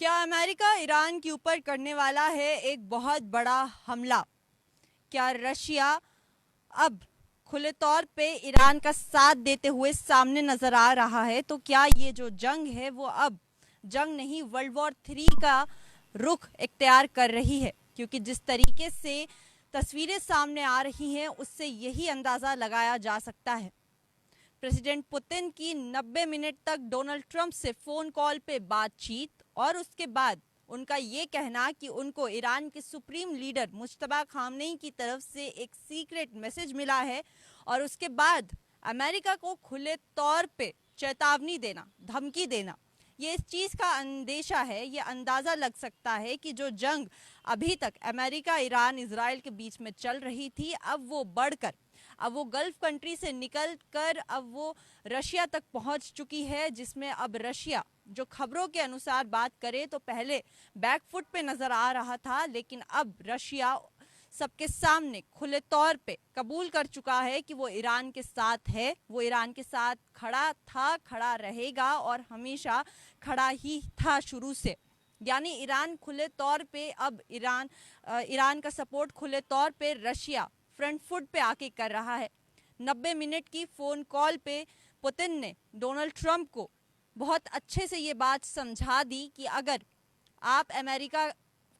क्या America Iran के ऊपर करने वाला है एक बहुत बड़ा हमला? क्या रशिया अब खुले तौर पे ईरान का साथ देते हुए सामने नजर आ रहा है? तो क्या ये जो जंग है वो अब जंग नहीं, वर्ल्ड वॉर 3 का रुख इख्तियार कर रही है? क्योंकि जिस तरीके से तस्वीरें सामने आ रही हैं उससे यही अंदाज़ा लगाया जा सकता है। प्रेसिडेंट पुतिन की 90 मिनट तक डोनाल्ड ट्रंप से फ़ोन कॉल पे बातचीत और उसके बाद उनका ये कहना कि उनको ईरान के सुप्रीम लीडर मुश्तबा खामनेई की तरफ से एक सीक्रेट मैसेज मिला है और उसके बाद अमेरिका को खुले तौर पे चेतावनी देना, धमकी देना, ये इस चीज़ का अंदेशा है, ये अंदाज़ा लग सकता है कि जो जंग अभी तक अमेरिका, ईरान, इजराइल के बीच में चल रही थी, अब वो बढ़कर, अब वो गल्फ कंट्री से निकल कर अब वो रशिया तक पहुंच चुकी है, जिसमें अब रशिया जो खबरों के अनुसार बात करें तो पहले बैकफुट पे नज़र आ रहा था, लेकिन अब रशिया सबके सामने खुले तौर पे कबूल कर चुका है कि वो ईरान के साथ है, वो ईरान के साथ खड़ा था, खड़ा रहेगा और हमेशा खड़ा ही था शुरू से। यानी ईरान खुले तौर पे अब ईरान का सपोर्ट खुले तौर पे रशिया फ्रंट फुट पे आके कर रहा है। 90 मिनट की फ़ोन कॉल पे पुतिन ने डोनाल्ड ट्रंप को बहुत अच्छे से ये बात समझा दी कि अगर आप अमेरिका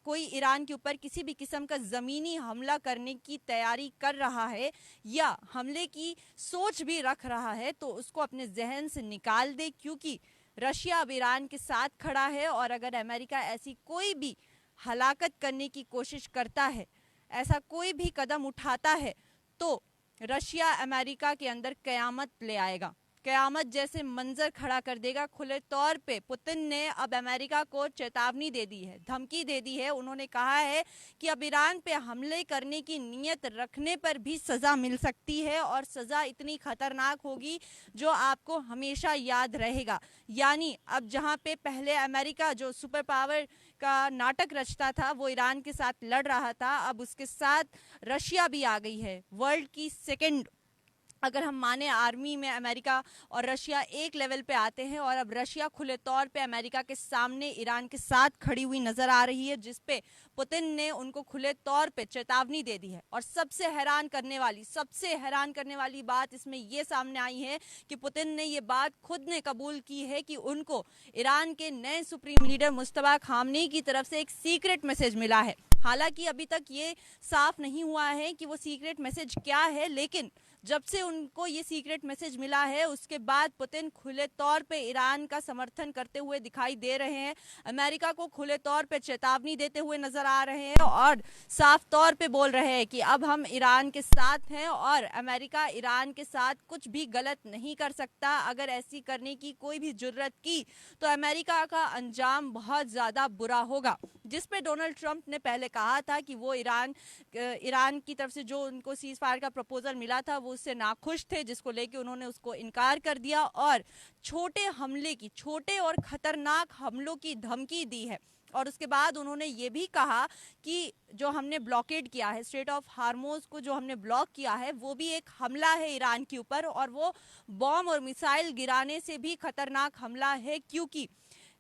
कोई ईरान के ऊपर किसी भी किस्म का ज़मीनी हमला करने की तैयारी कर रहा है या हमले की सोच भी रख रहा है तो उसको अपने जहन से निकाल दे, क्योंकि रशिया अब ईरान के साथ खड़ा है और अगर अमेरिका ऐसी कोई भी हलाकत करने की कोशिश करता है, ऐसा कोई भी कदम उठाता है, तो रशिया अमेरिका के अंदर कयामत ले आएगा, कयामत जैसे मंजर खड़ा कर देगा। खुले तौर पे पुतिन ने अब अमेरिका को चेतावनी दे दी है, धमकी दे दी है। उन्होंने कहा है कि अब ईरान पे हमले करने की नीयत रखने पर भी सज़ा मिल सकती है और सज़ा इतनी खतरनाक होगी जो आपको हमेशा याद रहेगा। यानी अब जहाँ पे पहले अमेरिका जो सुपर पावर का नाटक रचता था वो ईरान के साथ लड़ रहा था, अब उसके साथ रशिया भी आ गई है। वर्ल्ड की सेकंड, अगर हम माने, आर्मी में अमेरिका और रशिया एक लेवल पे आते हैं और अब रशिया खुले तौर पे अमेरिका के सामने ईरान के साथ खड़ी हुई नज़र आ रही है, जिस पे पुतिन ने उनको खुले तौर पे चेतावनी दे दी है। और सबसे हैरान करने वाली बात इसमें ये सामने आई है कि पुतिन ने ये बात खुद ने कबूल की है कि उनको ईरान के नए सुप्रीम लीडर मुश्तबा खामनेई की तरफ से एक सीक्रेट मैसेज मिला है। हालांकि अभी तक ये साफ नहीं हुआ है कि वो सीक्रेट मैसेज क्या है, लेकिन जब से उनको ये सीक्रेट मैसेज मिला है उसके बाद पुतिन खुले तौर पे ईरान का समर्थन करते हुए दिखाई दे रहे हैं, अमेरिका को खुले तौर पे चेतावनी देते हुए नजर आ रहे हैं और साफ तौर पे बोल रहे हैं कि अब हम ईरान के साथ हैं और अमेरिका ईरान के साथ कुछ भी गलत नहीं कर सकता। अगर ऐसी करने की कोई भी जुर्रत की तो अमेरिका का अंजाम बहुत ज़्यादा बुरा होगा। जिस पे डोनाल्ड ट्रंप ने पहले कहा था कि वो ईरान की तरफ से जो उनको सीज फायर का प्रपोजल मिला था वो उससे नाखुश थे, जिसको लेके उन्होंने उसको इनकार कर दिया और छोटे और खतरनाक हमलों की धमकी दी है। और उसके बाद उन्होंने ये भी कहा कि जो हमने ब्लॉकेड किया है, स्ट्रेट ऑफ हार्मोज को जो हमने ब्लॉक किया है, वो भी एक हमला है ईरान के ऊपर और वो बॉम्ब और मिसाइल गिराने से भी खतरनाक हमला है, क्योंकि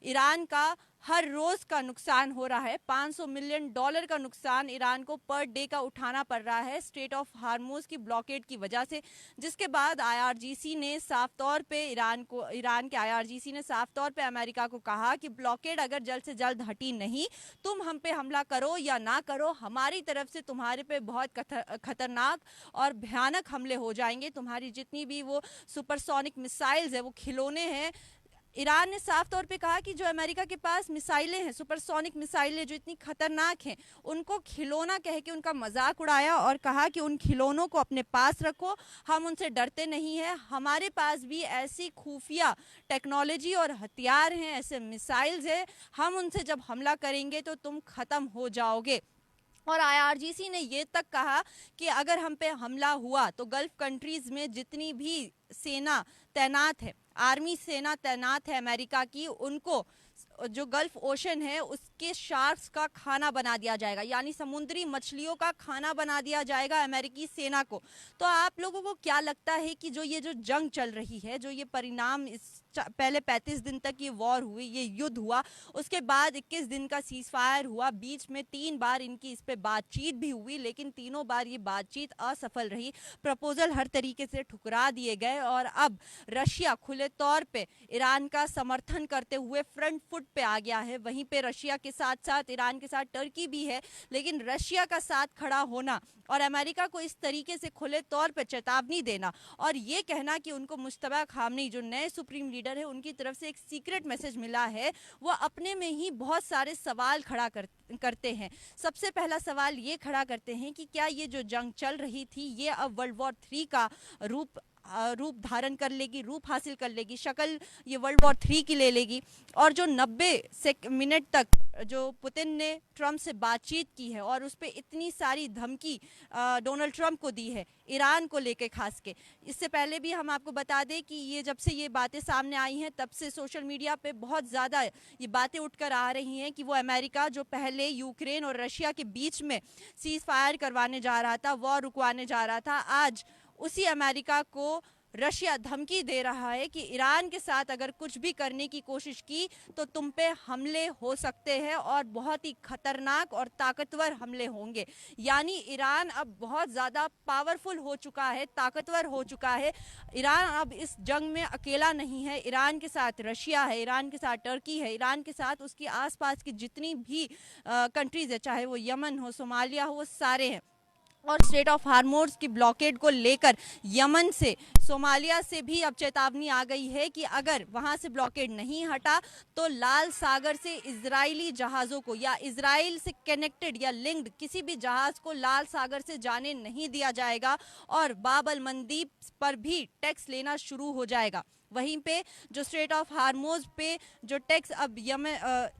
ईरान का हर रोज का नुकसान हो रहा है। $500 मिलियन का नुकसान ईरान को पर डे का उठाना पड़ रहा है स्ट्रेट ऑफ हार्मोज की ब्लॉकेड की वजह से। जिसके बाद आईआरजीसी ने साफ तौर पे ईरान के आईआरजीसी ने साफ तौर पे अमेरिका को कहा कि ब्लॉकेड अगर जल्द से जल्द हटी नहीं, तुम हम पे हमला करो या ना करो, हमारी तरफ से तुम्हारे पे बहुत खतरनाक और भयानक हमले हो जाएंगे। तुम्हारी जितनी भी वो सुपरसोनिक मिसाइल्स है, वो खिलौने हैं। ईरान ने साफ तौर पे कहा कि जो अमेरिका के पास मिसाइलें हैं, सुपरसोनिक मिसाइलें जो इतनी खतरनाक हैं, उनको खिलौना कह के उनका मजाक उड़ाया और कहा कि उन खिलौनों को अपने पास रखो, हम उनसे डरते नहीं हैं, हमारे पास भी ऐसी खुफिया टेक्नोलॉजी और हथियार हैं, ऐसे मिसाइल्स हैं, हम उनसे जब हमला करेंगे तो तुम ख़त्म हो जाओगे। और आईआरजीसी ने ये तक कहा कि अगर हम पे हमला हुआ तो गल्फ कंट्रीज़ में जितनी भी सेना तैनात है, आर्मी सेना तैनात है अमेरिका की, उनको जो गल्फ ओशन है उसके शार्क्स का खाना बना दिया जाएगा, यानी समुद्री मछलियों का खाना बना दिया जाएगा अमेरिकी सेना को। तो आप लोगों को क्या लगता है कि जो ये जो जंग चल रही है, जो ये परिणाम इस पहले 35 दिन तक ये वॉर हुई, ये युद्ध हुआ, उसके बाद 21 दिन का सीज फायर हुआ, बीच में 3 बार इनकी इस पे बातचीत भी हुई, लेकिन तीनों बार ये बातचीत असफल रही, प्रपोजल हर तरीके से ठुकरा दिए गए और अब रशिया खुले तौर पे ईरान का समर्थन करते हुए फ्रंट फुट पे आ गया है। वहीं पे रशिया के साथ साथ ईरान के साथ टर्की भी है, लेकिन रशिया का साथ खड़ा होना और अमेरिका को इस तरीके से खुले तौर पे चेतावनी देना और ये कहना कि उनको मुश्तबा खामनी जो नए सुप्रीम लीडर है उनकी तरफ से एक सीक्रेट मैसेज मिला है, वो अपने में ही बहुत सारे सवाल खड़ा करते हैं। सबसे पहला सवाल ये खड़ा करते हैं कि क्या ये जो जंग चल रही थी ये अब वर्ल्ड वॉर 3 का रूप धारण कर लेगी, रूप हासिल कर लेगी, शक्ल ये वर्ल्ड वॉर 3 की ले लेगी। और जो 90 मिनट तक जो पुतिन ने ट्रंप से बातचीत की है और उस पर इतनी सारी धमकी डोनाल्ड ट्रंप को दी है ईरान को लेके खास के, इससे पहले भी हम आपको बता दें कि ये जब से ये बातें सामने आई हैं तब से सोशल मीडिया पे बहुत ज़्यादा ये बातें उठकर आ रही हैं कि वो अमेरिका जो पहले यूक्रेन और रशिया के बीच में सीज फायर करवाने जा रहा था, वॉर रुकवाने जा रहा था, आज उसी अमेरिका को रशिया धमकी दे रहा है कि ईरान के साथ अगर कुछ भी करने की कोशिश की तो तुम पे हमले हो सकते हैं और बहुत ही खतरनाक और ताकतवर हमले होंगे। यानी ईरान अब बहुत ज़्यादा पावरफुल हो चुका है, ताकतवर हो चुका है। ईरान अब इस जंग में अकेला नहीं है, ईरान के साथ रशिया है, ईरान के साथ टर्की है, ईरान के साथ उसकी आसपास की जितनी भी कंट्रीज़ है, चाहे वो यमन हो, सोमालिया हो, वो सारे हैं। और स्ट्रेट ऑफ हार्मोज की ब्लॉकेड को लेकर यमन से, सोमालिया से भी अब चेतावनी आ गई है कि अगर वहां से ब्लॉकेड नहीं हटा तो लाल सागर से इजरायली जहाज़ों को या इजराइल से कनेक्टेड या लिंक्ड किसी भी जहाज़ को लाल सागर से जाने नहीं दिया जाएगा और बाब अल मंदीब पर भी टैक्स लेना शुरू हो जाएगा। वहीं पे जो स्ट्रेट ऑफ हार्मोज पे जो टैक्स अब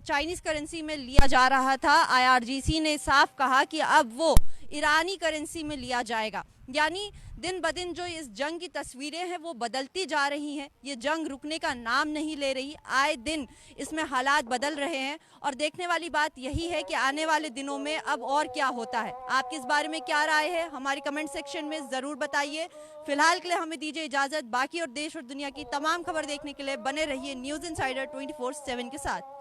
चाइनीज़ करेंसी में लिया जा रहा था, IRGC ने साफ कहा कि अब वो ईरानी करेंसी में लिया जाएगा। यानी दिन ब दिन जो इस जंग की तस्वीरें हैं वो बदलती जा रही हैं, ये जंग रुकने का नाम नहीं ले रही, आए दिन इसमें हालात बदल रहे हैं और देखने वाली बात यही है कि आने वाले दिनों में अब और क्या होता है। आपकी इस बारे में क्या राय है हमारी कमेंट सेक्शन में ज़रूर बताइए। फिलहाल के लिए हमें दीजिए इजाज़त, बाकी और देश और दुनिया की तमाम खबर देखने के लिए बने रहिए न्यूज़ इनसाइडर 24/7 के साथ।